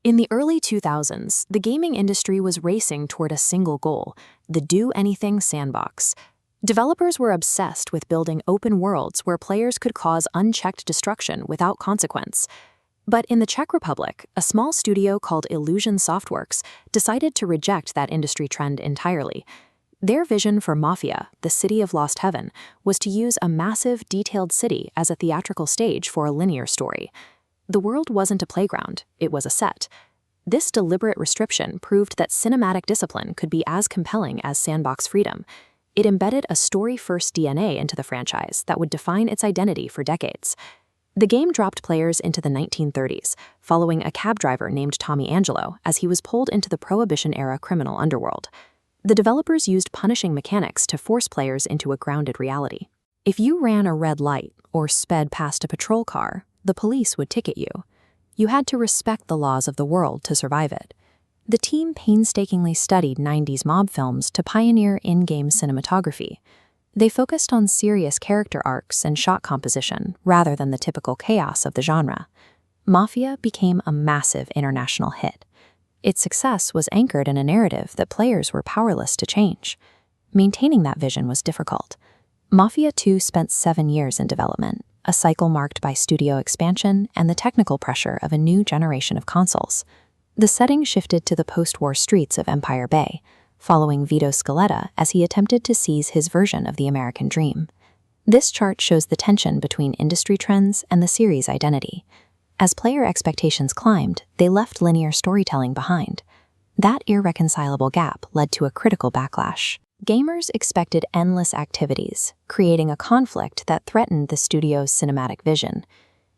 In the early 2000s, the gaming industry was racing toward a single goal: the do-anything sandbox. Developers were obsessed with building open worlds where players could cause unchecked destruction without consequence. But in the Czech Republic, a small studio called Illusion Softworks decided to reject that industry trend entirely. Their vision for Mafia, the City of Lost Heaven, was to use a massive, detailed city as a theatrical stage for a linear story. The world wasn't a playground, it was a set. This deliberate restriction proved that cinematic discipline could be as compelling as sandbox freedom. It embedded a story-first DNA into the franchise that would define its identity for decades. The game dropped players into the 1930s, following a cab driver named Tommy Angelo as he was pulled into the Prohibition-era criminal underworld. The developers used punishing mechanics to force players into a grounded reality. If you ran a red light or sped past a patrol car, the police would ticket you. You had to respect the laws of the world to survive it. The team painstakingly studied 90s mob films to pioneer in-game cinematography. They focused on serious character arcs and shot composition rather than the typical chaos of the genre. Mafia became a massive international hit. Its success was anchored in a narrative that players were powerless to change. Maintaining that vision was difficult. Mafia II spent 7 years in development, a cycle marked by studio expansion and the technical pressure of a new generation of consoles. The setting shifted to the post-war streets of Empire Bay, following Vito Scaletta as he attempted to seize his version of the American dream. This chart shows the tension between industry trends and the series' identity. As player expectations climbed, they left linear storytelling behind. That irreconcilable gap led to a critical backlash. Gamers expected endless activities, creating a conflict that threatened the studio's cinematic vision.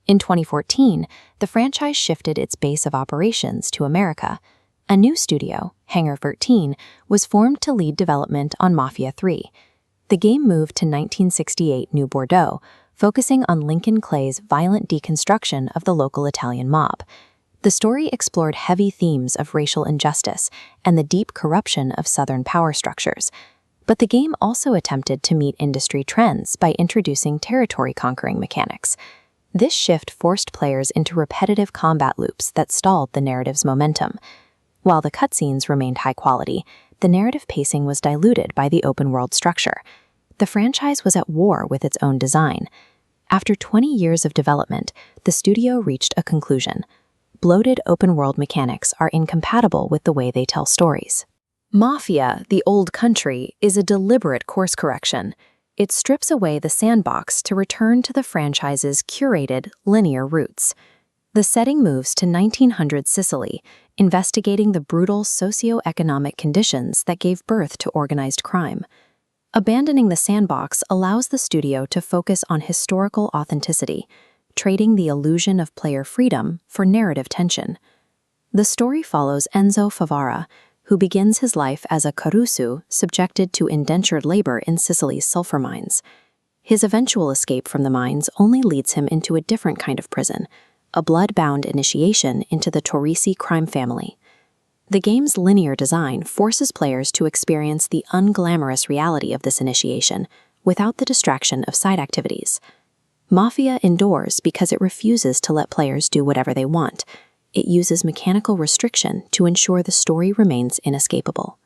In 2014, the franchise shifted its base of operations to America. A new studio, Hangar 13, was formed to lead development on Mafia III. The game moved to 1968 New Bordeaux, focusing on Lincoln Clay's violent deconstruction of the local Italian mob. The story explored heavy themes of racial injustice and the deep corruption of Southern power structures. But the game also attempted to meet industry trends by introducing territory-conquering mechanics. This shift forced players into repetitive combat loops that stalled the narrative's momentum. While the cutscenes remained high quality, the narrative pacing was diluted by the open-world structure. The franchise was at war with its own design. After 20 years of development, the studio reached a conclusion. Bloated open-world mechanics are incompatible with the way they tell stories. Mafia, the Old Country, is a deliberate course correction. It strips away the sandbox to return to the franchise's curated, linear roots. The setting moves to 1900 Sicily, investigating the brutal socio-economic conditions that gave birth to organized crime. Abandoning the sandbox allows the studio to focus on historical authenticity, trading the illusion of player freedom for narrative tension. The story follows Enzo Favara, who begins his life as a caruso subjected to indentured labor in Sicily's sulfur mines. His eventual escape from the mines only leads him into a different kind of prison, a blood-bound initiation into the Torrisi crime family. The game's linear design forces players to experience the unglamorous reality of this initiation without the distraction of side activities. Mafia endures because it refuses to let players do whatever they want. It uses mechanical restriction to ensure the story remains inescapable.